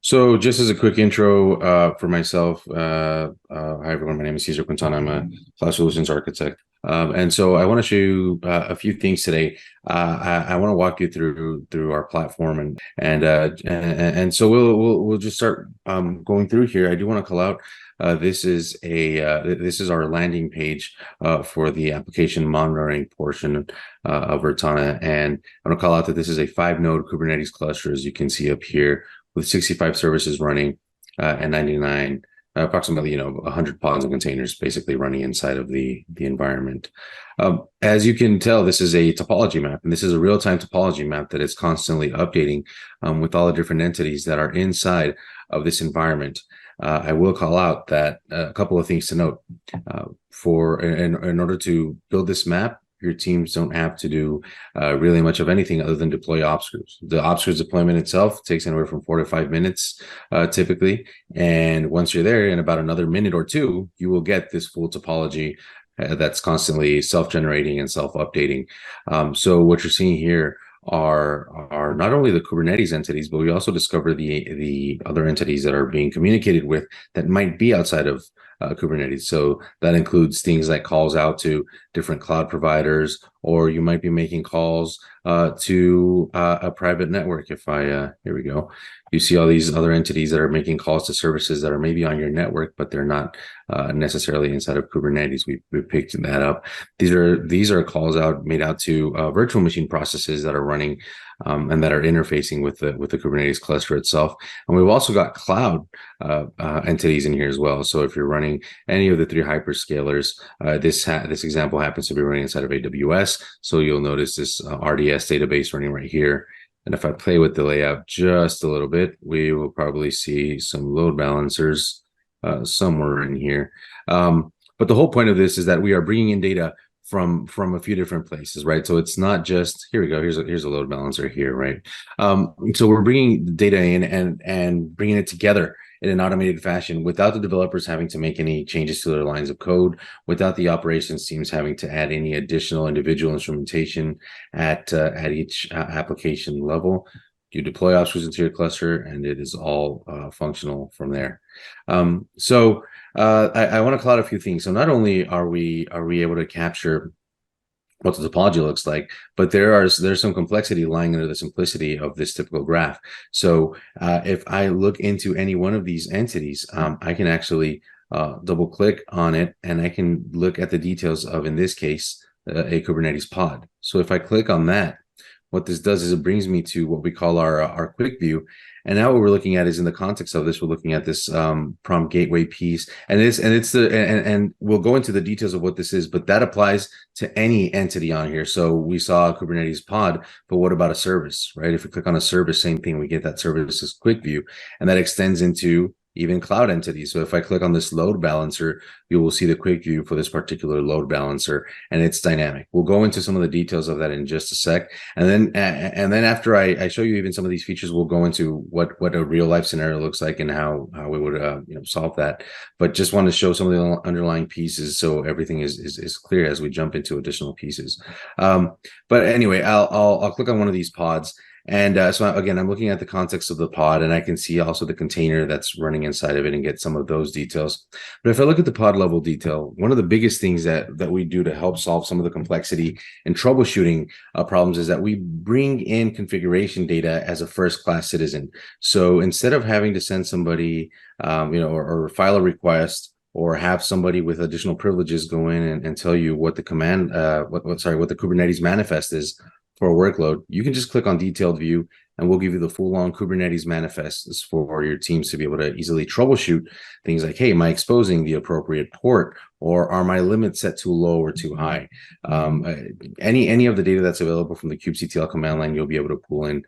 So, just as a quick intro for myself, hi everyone. My name is Cesar Quintana. I'm a cloud solutions architect, and so I want to show you a few things today. I want to walk you through our platform, and so we'll just start going through here. I do want to call out. This is our landing page for the application monitoring portion of Virtana, and I want to call out that this is a 5-node Kubernetes cluster, as you can see up here, with 65 services running and 99, approximately 100 pods and containers basically running inside of the environment. As you can tell, this is a topology map, and this is a real-time topology map that is constantly updating with all the different entities that are inside of this environment. I will call out that a couple of things to note. In order to build this map, your teams don't have to do really much of anything other than deploy Obscures. The Obscures deployment itself takes anywhere from 4 to 5 minutes typically. And once you're there, in about another minute or two, you will get this full topology that's constantly self-generating and self-updating. So what you're seeing here are not only the Kubernetes entities, but we also discover the other entities that are being communicated with that might be outside of Kubernetes. So that includes things like calls out to different cloud providers, or you might be making calls to a private network. Here we go. You see all these other entities that are making calls to services that are maybe on your network, but they're not necessarily inside of Kubernetes. We picked that up. These are calls made out to virtual machine processes that are running and that are interfacing with the Kubernetes cluster itself. And we've also got cloud entities in here as well. So if you're running any of the 3 hyperscalers, this example happens to be running inside of AWS. So you'll notice this RDS database running right here. And if I play with the layout just a little bit, we will probably see some load balancers somewhere in here. But the whole point of this is that we are bringing in data from a few different places, right? So it's not just, here we go, here's a load balancer here, right? So we're bringing the data in and bringing it together in an automated fashion without the developers having to make any changes to their lines of code, without the operations teams having to add any additional individual instrumentation at each application level. You deploy Obscures into your cluster, and it is all functional from there. I want to call out a few things. So not only are we able to capture what the topology looks like, but there's some complexity lying under the simplicity of this typical graph. So if I look into any one of these entities, I can actually double click on it, and I can look at the details of, in this case, a Kubernetes pod. So if I click on that, what this does is it brings me to what we call our quick view. And now what we're looking at is, in the context of this, we're looking at this prompt gateway piece, and we'll go into the details of what this is, but that applies to any entity on here. So we saw a Kubernetes pod, but what about a service, right? If we click on a service, same thing, we get that services quick view, and that extends into even cloud entities. So if I click on this load balancer, you will see the quick view for this particular load balancer, and it's dynamic. We'll go into some of the details of that in just a sec. And then after I show you even some of these features, we'll go into what a real life scenario looks like and how we would solve that. But just want to show some of the underlying pieces so everything is clear as we jump into additional pieces. But anyway, I'll click on one of these pods. And so again, I'm looking at the context of the pod, and I can see also the container that's running inside of it and get some of those details. But if I look at the pod level detail, one of the biggest things that we do to help solve some of the complexity and troubleshooting problems is that we bring in configuration data as a first-class citizen. So instead of having to send somebody, or file a request, or have somebody with additional privileges go in and tell you what the what the Kubernetes manifest is for a workload, you can just click on detailed view, and we'll give you the full-on Kubernetes manifests for your teams to be able to easily troubleshoot things like, hey, am I exposing the appropriate port, or are my limits set too low or too high? Any of the data that's available from the kubectl command line, you'll be able to pull in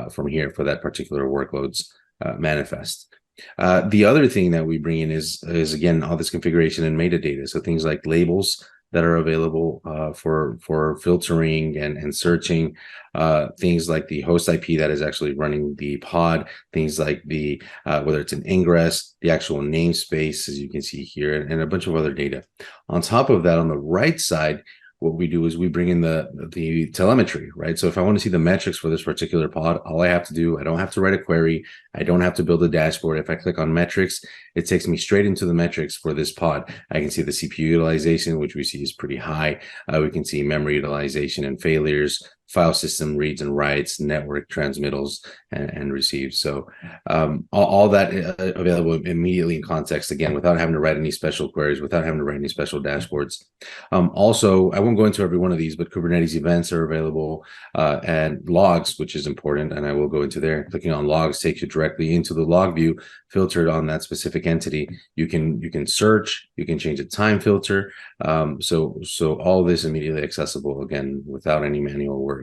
from here for that particular workload's manifest. The other thing that we bring in is again, all this configuration and metadata. So things like labels that are available for filtering and searching, things like the host IP that is actually running the pod, things like the whether it's an ingress, the actual namespace, as you can see here, and a bunch of other data. On top of that, on the right side, what we do is we bring in the telemetry, right? So if I want to see the metrics for this particular pod, all I have to do, I don't have to write a query. I don't have to build a dashboard. If I click on metrics, it takes me straight into the metrics for this pod. I can see the CPU utilization, which we see is pretty high. We can see memory utilization and failures, file system reads and writes, network transmittals and receives. So all that available immediately in context, again, without having to write any special queries, without having to write any special dashboards. Also, I won't go into every one of these, but Kubernetes events are available and logs, which is important, and I will go into there. Clicking on logs takes you directly into the log view filtered on that specific entity. You can search, you can change the time filter. So all this immediately accessible, again, without any manual work.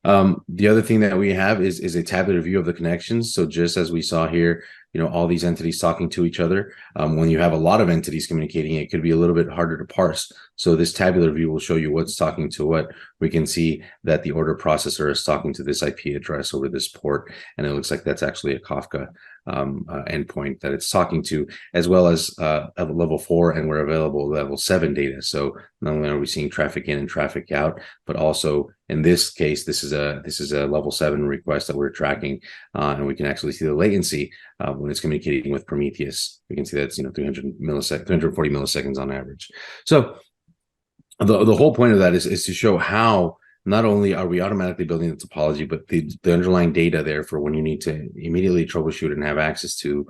The other thing that we have is a tabular view of the connections. So just as we saw here, all these entities talking to each other. When you have a lot of entities communicating, it could be a little bit harder to parse. So this tabular view will show you what's talking to what. We can see that the order processor is talking to this IP address over this port, and it looks like that's actually a Kafka endpoint that it's talking to, as well as a level 4, and we're available level 7 data. So not only are we seeing traffic in and traffic out, but also in this case, this is a level 7 request that we're tracking, and we can actually see the latency when it's communicating with Prometheus. We can see that's 340 milliseconds on average. So the whole point of that is to show how not only are we automatically building the topology, but the underlying data there for when you need to immediately troubleshoot and have access to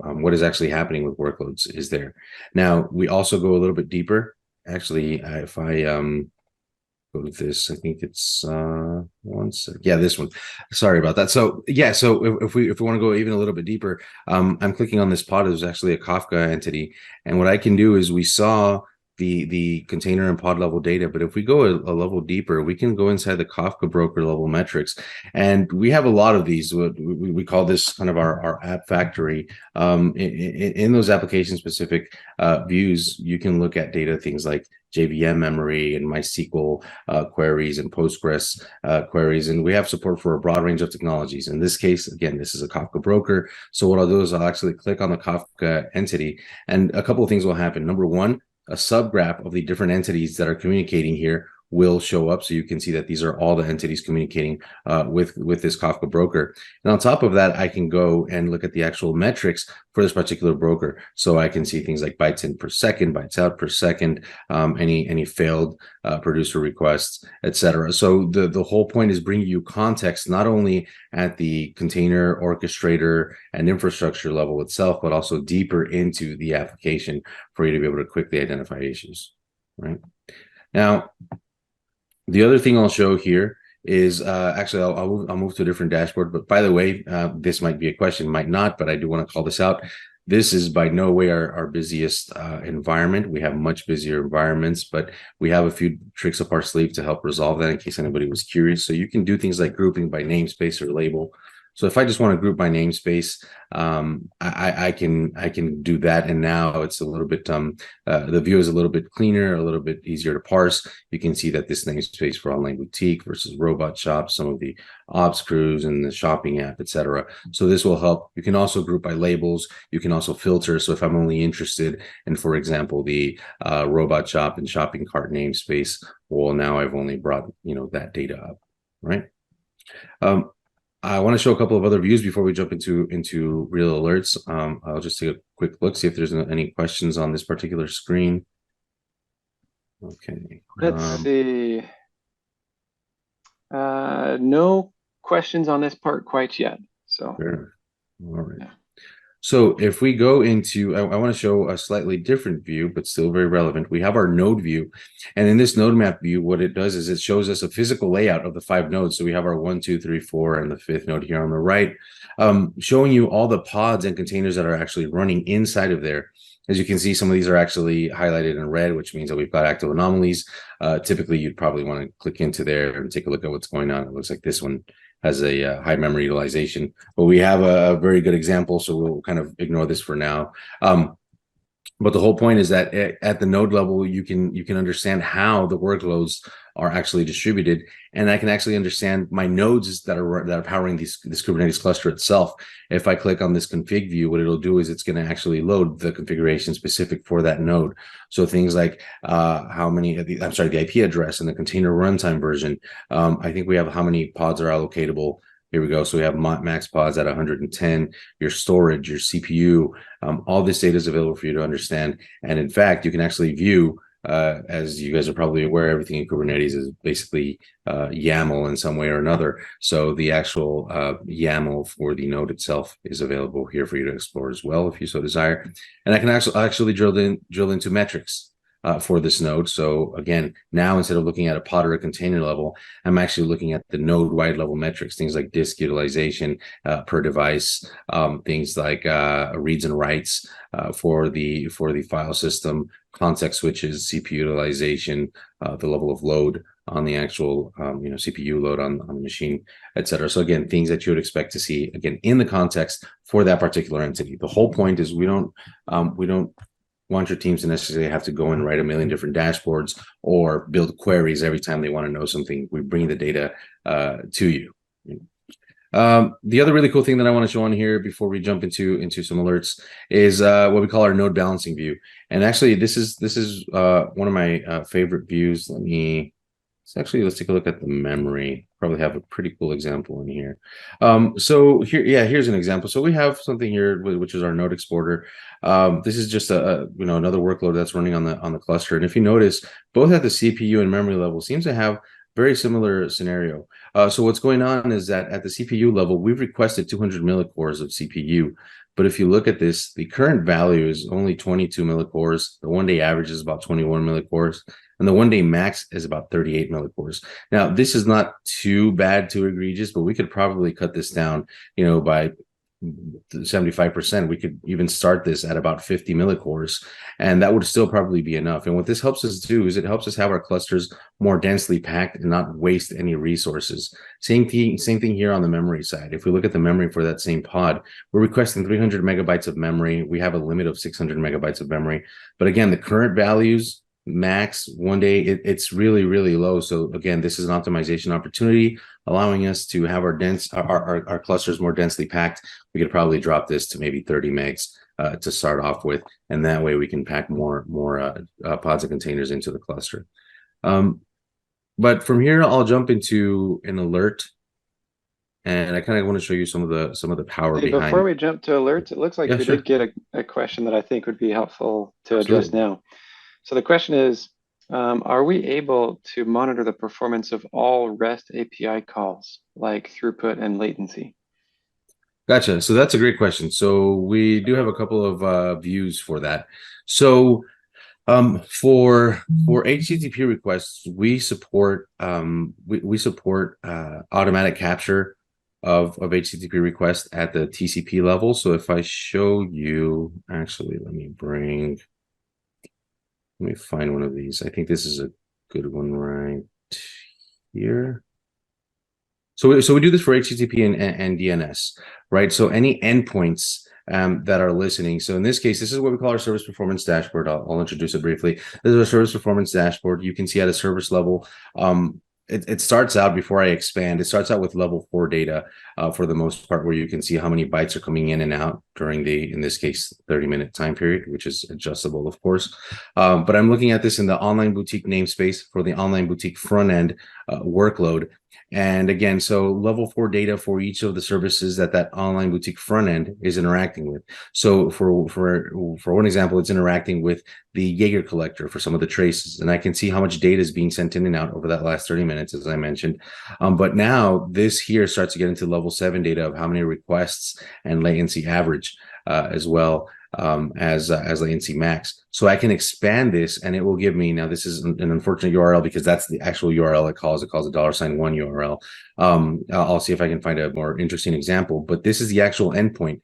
what is actually happening with workloads is there. Now, we also go a little bit deeper. Actually, if I go to this, I think it's one sec. Yeah, this one. Sorry about that. So yeah, so if we want to go even a little bit deeper, I'm clicking on this pod. There's actually a Kafka entity, and what I can do is we saw the container and pod level data, but if we go a level deeper, we can go inside the Kafka broker level metrics, and we have a lot of these. We call this kind of our app factory. In those application specific views, you can look at data, things like JVM memory and MySQL queries and Postgres queries, and we have support for a broad range of technologies. In this case, again, this is a Kafka broker. So what I'll do is I'll actually click on the Kafka entity, and a couple of things will happen. Number one, a subgraph of the different entities that are communicating here will show up, so you can see that these are all the entities communicating with this Kafka broker. And on top of that, I can go and look at the actual metrics for this particular broker. So I can see things like bytes in per second, bytes out per second, any failed producer requests, etc. So the whole point is bringing you context not only at the container, orchestrator, and infrastructure level itself, but also deeper into the application for you to be able to quickly identify issues, right? Now, the other thing I'll show here is actually I'll move to a different dashboard. But by the way, this might be a question, might not, but I do want to call this out. This is by no way our busiest environment. We have much busier environments, but we have a few tricks up our sleeve to help resolve that in case anybody was curious. So you can do things like grouping by namespace or label. So if I just want to group by namespace, I can do that. And now it's a little bit, the view is a little bit cleaner, a little bit easier to parse. You can see that this namespace for online boutique versus robot shop, some of the ops crews and the shopping app, etc. So this will help. You can also group by labels. You can also filter. So if I'm only interested in, for example, the robot shop and shopping cart namespace, well, now I've only brought, that data up, right? I want to show a couple of other views before we jump into real alerts. I'll just take a quick look, see if there's any questions on this particular screen. Okay. Let's see. No questions on this part quite yet. So. Sure. All right. Yeah. So if we go into, I want to show a slightly different view, but still very relevant. We have our node view. And in this node map view, what it does is it shows us a physical layout of the 5 nodes. So we have our 1, 2, 3, 4, and the 5th node here on the right, showing you all the pods and containers that are actually running inside of there. As you can see, some of these are actually highlighted in red, which means that we've got active anomalies. Typically, you'd probably want to click into there and take a look at what's going on. It looks like this one has a high memory utilization, but we have a very good example, so we'll kind of ignore this for now. But the whole point is that at the node level, you can understand how the workloads are actually distributed, and I can actually understand my nodes that are powering this Kubernetes cluster itself. If I click on this config view, what it'll do is it's going to actually load the configuration specific for that node. So things like how many, the IP address and the container runtime version. I think we have how many pods are allocatable. Here we go. So we have max pods at 110, your storage, your CPU, all this data is available for you to understand. And in fact, you can actually view, as you guys are probably aware, everything in Kubernetes is basically YAML in some way or another. So the actual YAML for the node itself is available here for you to explore as well, if you so desire. And I can actually drill into metrics for this node. So again, now instead of looking at a pod or a container level, I'm actually looking at the node wide level metrics, things like disk utilization per device, things like reads and writes for the file system, context switches, CPU utilization, the level of load on the actual CPU load on the machine, etc. So again, things that you would expect to see again in the context for that particular entity. The whole point is we don't want your teams to necessarily have to go and write a million different dashboards or build queries every time they want to know something. We bring the data to you. The other really cool thing that I want to show on here before we jump into some alerts is what we call our node balancing view. And actually, this is one of my favorite views. Let's take a look at the memory. Probably have a pretty cool example in here. So here's an example. So we have something here, which is our node exporter. This is just another workload that's running on the cluster. And if you notice, both at the CPU and memory level seems to have very similar scenario. So what's going on is that at the CPU level, we've requested 200 millicores of CPU. But if you look at this, the current value is only 22 millicores. The one-day average is about 21 millicores. And the one-day max is about 38 millicores. Now, this is not too bad, too egregious, but we could probably cut this down, by 75%. We could even start this at about 50 millicores, and that would still probably be enough. And what this helps us do is it helps us have our clusters more densely packed and not waste any resources. Same thing here on the memory side. If we look at the memory for that same pod, we're requesting 300 megabytes of memory. We have a limit of 600 megabytes of memory. But again, the current values, max one day, it's really, really low. So again, this is an optimization opportunity, allowing us to have our clusters more densely packed. We could probably drop this to maybe 30 megs to start off with, and that way we can pack more pods and containers into the cluster. But from here, I'll jump into an alert, and I kind of want to show you some of the power behind. Before we jump to alerts, it looks like we did get a question that I think would be helpful to address now. So the question is, are we able to monitor the performance of all REST API calls, like throughput and latency? Gotcha. So that's a great question. So we do have a couple of views for that. So for HTTP requests, we support automatic capture of HTTP requests at the TCP level. So if I show you, actually, let me find one of these. I think this is a good one right here. So we do this for HTTP and DNS, right? So any endpoints that are listening. So in this case, this is what we call our service performance dashboard. I'll introduce it briefly. This is our service performance dashboard. You can see at a service level, it starts out, before I expand, it starts out with level 4 data for the most part, where you can see how many bytes are coming in and out during in this case, 30-minute time period, which is adjustable, of course. But I'm looking at this in the online boutique namespace for the online boutique front end workload. And again, so level 4 data for each of the services that online boutique front end is interacting with. So for one example, it's interacting with the Jaeger collector for some of the traces, and I can see how much data is being sent in and out over that last 30 minutes, as I mentioned. But now this here starts to get into level 7 data of how many requests and latency average as well as latency max. So I can expand this, and it will give me, now this is an unfortunate URL because that's the actual URL it calls a $1 URL. I'll see if I can find a more interesting example, but this is the actual endpoint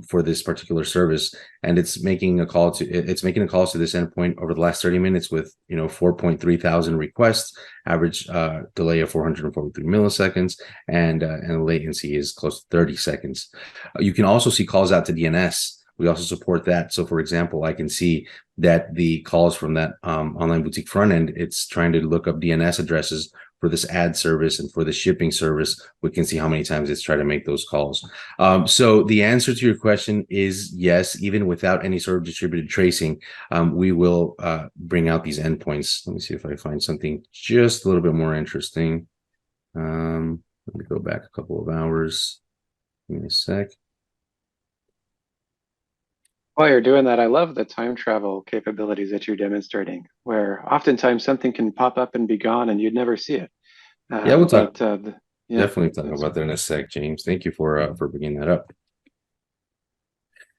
for this particular service, and it's making a call to this endpoint over the last 30 minutes with 4.3 thousand requests, average delay of 443 milliseconds, and latency is close to 30 seconds. You can also see calls out to DNS We also support that. So for example, I can see that the calls from that online boutique front end, it's trying to look up DNS addresses for this ad service and for the shipping service. We can see how many times it's tried to make those calls. So the answer to your question is yes, even without any sort of distributed tracing, we will bring out these endpoints. Let me see if I find something just a little bit more interesting. Let me go back a couple of hours. Give me a sec. While you're doing that, I love the time travel capabilities that you're demonstrating, where oftentimes something can pop up and be gone and you'd never see it. Yeah, we'll talk. Yeah, Definitely talk about that in a sec, James. Thank you for bringing that up.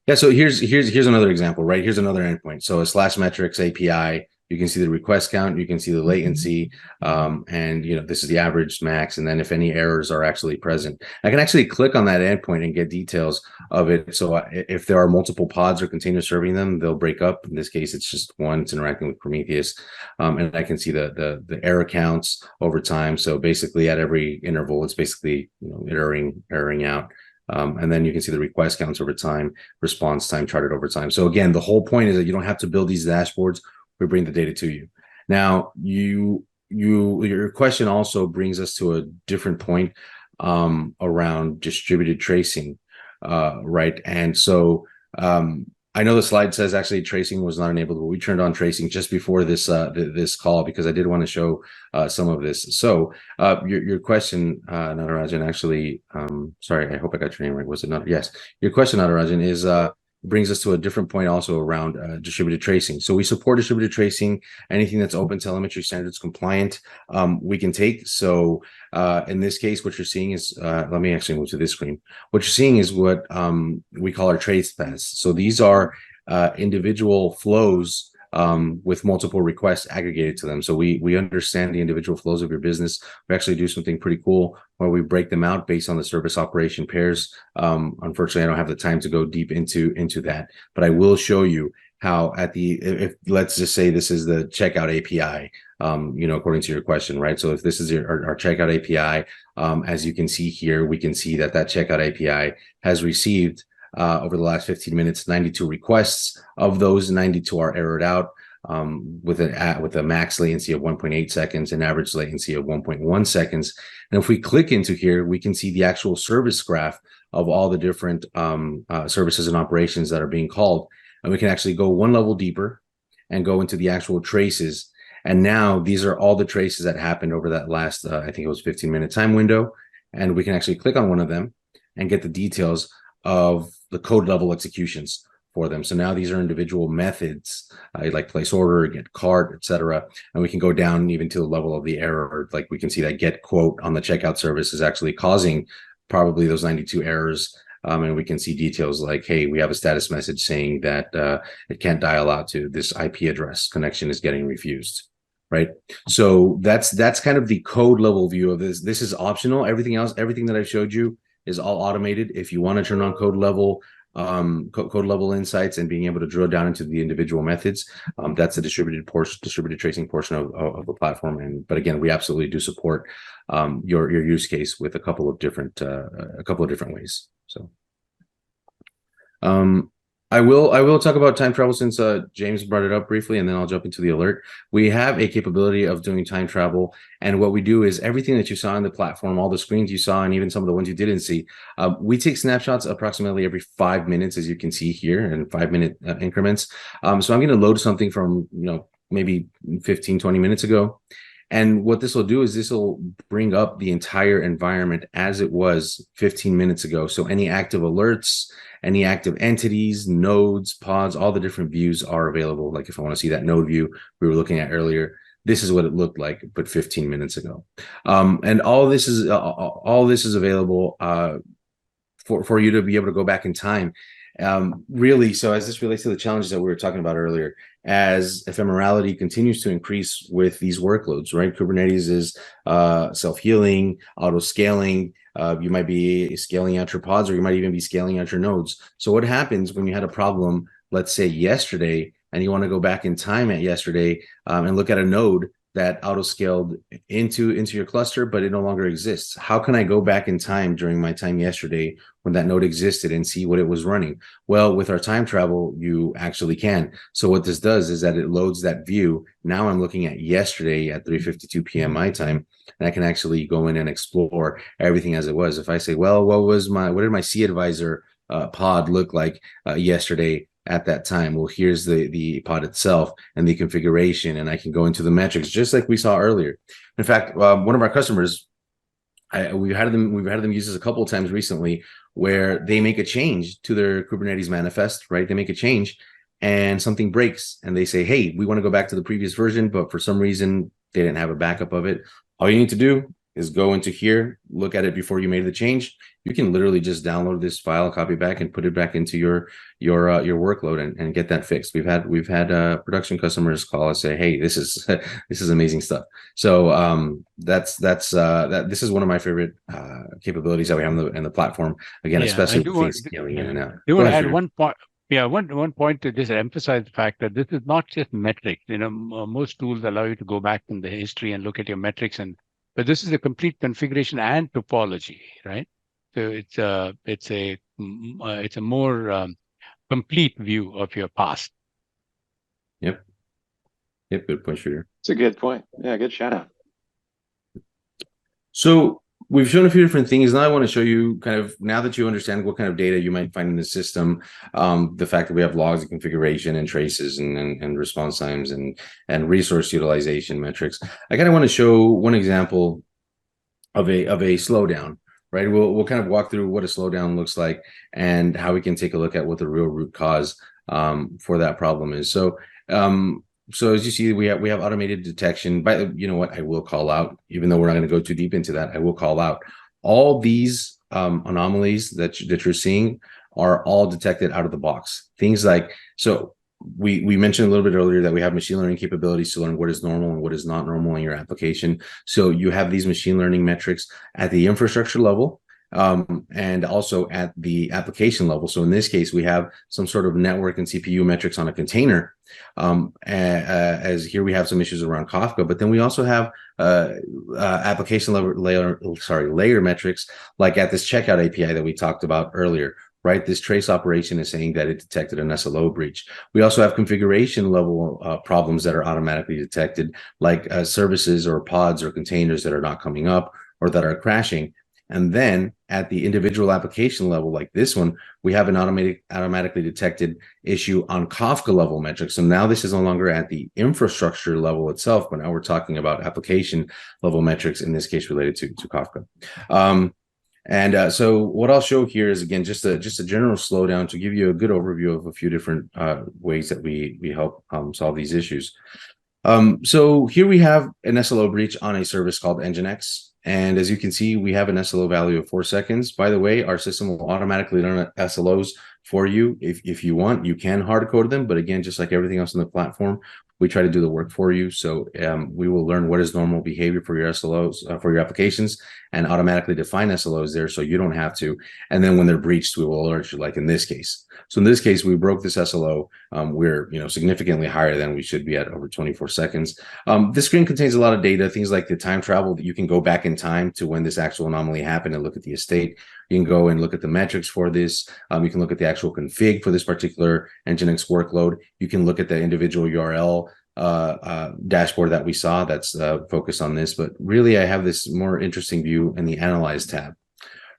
Yeah, so here's another example, right? Here's another endpoint. So a slash metrics API, you can see the request count, you can see the latency, and this is the average max, and then if any errors are actually present, I can actually click on that endpoint and get details of it. So if there are multiple pods or containers serving them, they'll break up. In this case, it's just one. It's interacting with Prometheus, and I can see the error counts over time. So basically, at every interval, it's basically erroring out. And then you can see the request counts over time, response time charted over time. So again, the whole point is that you don't have to build these dashboards. We bring the data to you. Now, your question also brings us to a different point around distributed tracing, right? And so I know the slide says actually tracing was not enabled, but we turned on tracing just before this this call because I did want to show some of this. So your question, Natarajan, actually, sorry, I hope I got your name right. Was it not? Yes. Your question, Natarajan, is brings us to a different point also around distributed tracing. So we support distributed tracing. Anything that's open telemetry standards compliant, we can take. So in this case, what you're seeing is, let me actually move to this screen. What you're seeing is what we call our trace paths. So these are individual flows with multiple requests aggregated to them. So we understand the individual flows of your business. We actually do something pretty cool where we break them out based on the service operation pairs. Unfortunately, I don't have the time to go deep into that, but I will show you how if let's just say this is the checkout API, according to your question, right? So if this is our checkout API, as you can see here, we can see that checkout API has received over the last 15 minutes, 92 requests. Of those, 92 are errored out with a max latency of 1.8 seconds and average latency of 1.1 seconds. And if we click into here, we can see the actual service graph of all the different services and operations that are being called. And we can actually go one level deeper and go into the actual traces. And now these are all the traces that happened over that last, I think it was 15-minute time window. And we can actually click on one of them and get the details of the code level executions for them. So now these are individual methods, like place order, get cart, etc. And we can go down even to the level of the error. Like we can see that get quote on the checkout service is actually causing probably those 92 errors. And we can see details like, hey, we have a status message saying that it can't dial out to this IP address. Connection is getting refused. Right. So that's kind of the code level view of this. This is optional. Everything else, everything that I showed you is all automated. If you want to turn on code level insights and being able to drill down into the individual methods, that's the distributed tracing portion of the platform. But again, we absolutely do support your use case with a couple of different ways. So I will talk about time travel since James brought it up briefly, and then I'll jump into the alert. We have a capability of doing time travel, and what we do is everything that you saw on the platform, all the screens you saw, and even some of the ones you didn't see, we take snapshots approximately every 5 minutes, as you can see here, in 5-minute increments. So I'm going to load something from maybe 15, 20 minutes ago. And what this will do is this will bring up the entire environment as it was 15 minutes ago. So any active alerts, any active entities, nodes, pods, all the different views are available. Like if I want to see that node view we were looking at earlier, this is what it looked like, but 15 minutes ago. And all this is available for you to be able to go back in time. Really, so as this relates to the challenges that we were talking about earlier, as ephemerality continues to increase with these workloads, right? Kubernetes is self-healing, auto-scaling. You might be scaling out your pods, or you might even be scaling out your nodes. So what happens when you had a problem, let's say yesterday, and you want to go back in time at yesterday and look at a node that auto-scaled into your cluster, but it no longer exists. How can I go back in time during my time yesterday when that node existed and see what it was running? Well, with our time travel, you actually can. So what this does is that it loads that view. Now I'm looking at yesterday at 3:52 p.m. my time, and I can actually go in and explore everything as it was. If I say, well, what did my C advisor pod look like yesterday at that time? Well, here's the pod itself and the configuration, and I can go into the metrics just like we saw earlier. In fact, one of our customers, we've had them use this a couple of times recently, where they make a change to their Kubernetes manifest, right? They make a change and something breaks, and they say, hey, we want to go back to the previous version, but for some reason they didn't have a backup of it. All you need to do is go into here, look at it before you made the change. You can literally just download this file, copy back, and put it back into your workload and get that fixed. We've had production customers call us, say, hey, this is amazing stuff. So this is one of my favorite capabilities that we have in the platform. Again, especially with things scaling in and out. You want to add one point? Yeah, one point to just emphasize the fact that this is not just metrics. Most tools allow you to go back in the history and look at your metrics, but this is a complete configuration and topology, right? So it's a more complete view of your past. Yep. Good point, Shooter. It's a good point. Yeah, good shout out. So we've shown a few different things. Now I want to show you kind of, now that you understand what kind of data you might find in the system, the fact that we have logs and configuration and traces and response times and resource utilization metrics. I kind of want to show one example of a slowdown, right? We'll kind of walk through what a slowdown looks like and how we can take a look at what the real root cause for that problem is. So as you see, we have automated detection. But you know what? I will call out, even though we're not going to go too deep into that, I will call out all these anomalies that you're seeing are all detected out of the box. Things like, so we mentioned a little bit earlier that we have machine learning capabilities to learn what is normal and what is not normal in your application. So you have these machine learning metrics at the infrastructure level, and also at the application level. So in this case, we have some sort of network and CPU metrics on a container. As here we have some issues around Kafka, but then we also have application layer metrics, like at this checkout API that we talked about earlier, right? This trace operation is saying that it detected an SLO breach. We also have configuration level problems that are automatically detected, like services or pods or containers that are not coming up or that are crashing. And then at the individual application level, like this one, we have an automatically detected issue on Kafka level metrics. So now this is no longer at the infrastructure level itself, but now we're talking about application level metrics, in this case related to Kafka. So what I'll show here is, again, just a general slowdown to give you a good overview of a few different ways that we help solve these issues. So here we have an SLO breach on a service called Nginx. And as you can see, we have an SLO value of 4 seconds. By the way, our system will automatically learn SLOs for you. If you want, you can hard code them. But again, just like everything else on the platform, we try to do the work for you. So we will learn what is normal behavior for your SLOs, for your applications, and automatically define SLOs there so you don't have to. And then when they're breached, we will alert you, like in this case. So in this case, we broke this SLO. We're significantly higher than we should be at, over 24 seconds. This screen contains a lot of data, things like the time travel that you can go back in time to when this actual anomaly happened and look at the estate. You can go and look at the metrics for this. You can look at the actual config for this particular Nginx workload. You can look at the individual URL dashboard that we saw that's focused on this. But really, I have this more interesting view in the Analyze tab.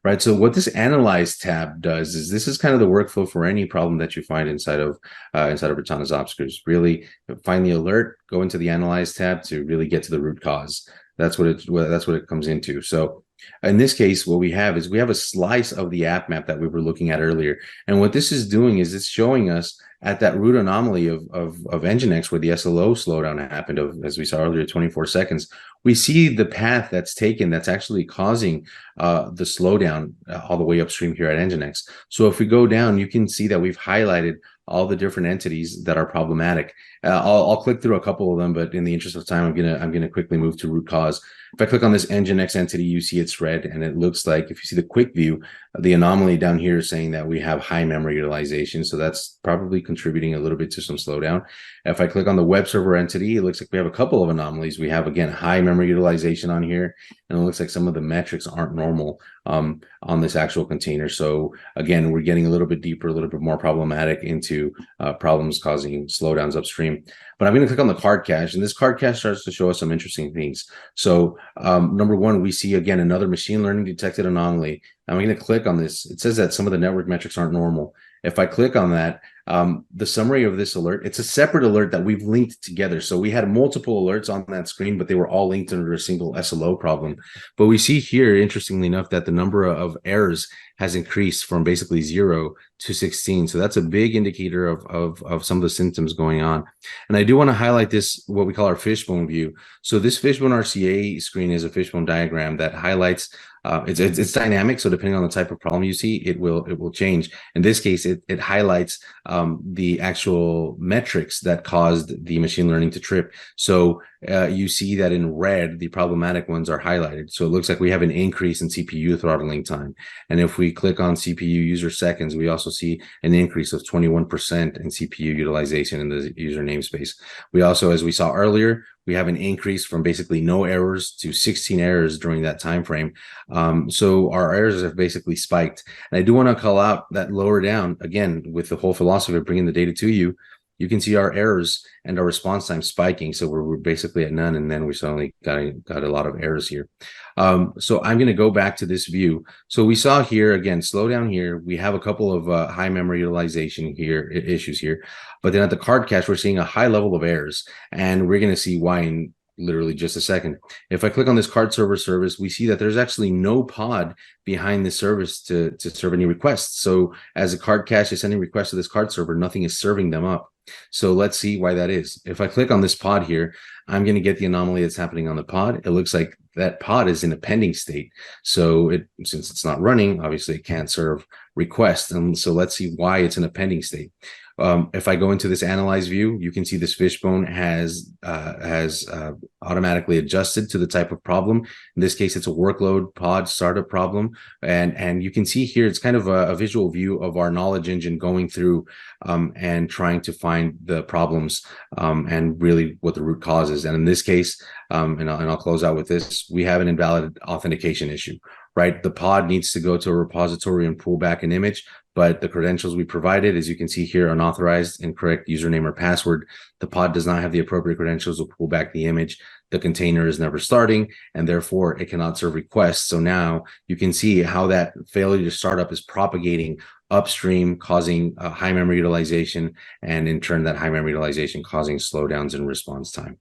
Right. So what this Analyze tab does is, this is kind of the workflow for any problem that you find inside of Virtana's Obscures. Really find the alert, go into the Analyze tab to really get to the root cause. That's what it comes into. So in this case, what we have is we have a slice of the app map that we were looking at earlier. And what this is doing is it's showing us at that root anomaly of Nginx, where the SLO slowdown happened of, as we saw earlier, 24 seconds, we see the path that's taken that's actually causing the slowdown all the way upstream here at Nginx. So if we go down, you can see that we've highlighted all the different entities that are problematic. I'll click through a couple of them, but in the interest of time, I'm gonna quickly move to root cause. If I click on this Nginx entity, you see it's red, and it looks like, if you see the quick view, the anomaly down here is saying that we have high memory utilization. So that's probably contributing a little bit to some slowdown. If I click on the web server entity, it looks like we have a couple of anomalies. We have, again, high memory utilization on here, and it looks like some of the metrics aren't normal on this actual container. So again, we're getting a little bit deeper, a little bit more problematic into problems causing slowdowns upstream. But I'm going to click on the card cache, and this card cache starts to show us some interesting things. So number one, we see, again, another machine learning detected anomaly. I'm going to click on this. It says that some of the network metrics aren't normal. If I click on that, the summary of this alert, it's a separate alert that we've linked together. So we had multiple alerts on that screen, but they were all linked under a single SLO problem. But we see here, interestingly enough, that the number of errors has increased from basically 0 to 16. So that's a big indicator of some of the symptoms going on. And I do want to highlight this, what we call our fishbone view. So this fishbone RCA screen is a fishbone diagram that highlights it's dynamic, so depending on the type of problem you see, it will change. In this case, it highlights the actual metrics that caused the machine learning to trip. So you see that in red, the problematic ones are highlighted. So it looks like we have an increase in CPU throttling time. And if we click on CPU user seconds, we also see an increase of 21% in CPU utilization in the user namespace. We also, as we saw earlier, we have an increase from basically no errors to 16 errors during that time frame. So our errors have basically spiked. And I do want to call out that lower down, again, with the whole philosophy of bringing the data to you, you can see our errors and our response time spiking. So we're basically at none, and then we suddenly got a lot of errors here. So I'm going to go back to this view. So we saw here, again, slow down here. We have a couple of high memory utilization here, issues here. But then at the card cache, we're seeing a high level of errors, and we're going to see why in literally just a second. If I click on this card server service, we see that there's actually no pod behind the service to serve any requests. So as a card cache is sending requests to this card server, nothing is serving them up. So let's see why that is. If I click on this pod here, I'm going to get the anomaly that's happening on the pod. It looks like that pod is in a pending state. So since it's not running, obviously it can't serve requests. And so let's see why it's in a pending state. If I go into this analyze view, you can see this fishbone has automatically adjusted to the type of problem. In this case, it's a workload pod startup problem. And you can see here, it's kind of a visual view of our knowledge engine going through and trying to find the problems and really what the root cause is. And in this case, and I'll close out with this, we have an invalid authentication issue, right? The pod needs to go to a repository and pull back an image, but the credentials we provided, as you can see here, unauthorized, incorrect username or password. The pod does not have the appropriate credentials to pull back the image. The container is never starting, and therefore it cannot serve requests. So now you can see how that failure to start up is propagating upstream, causing high memory utilization, and in turn that high memory utilization causing slowdowns in response time.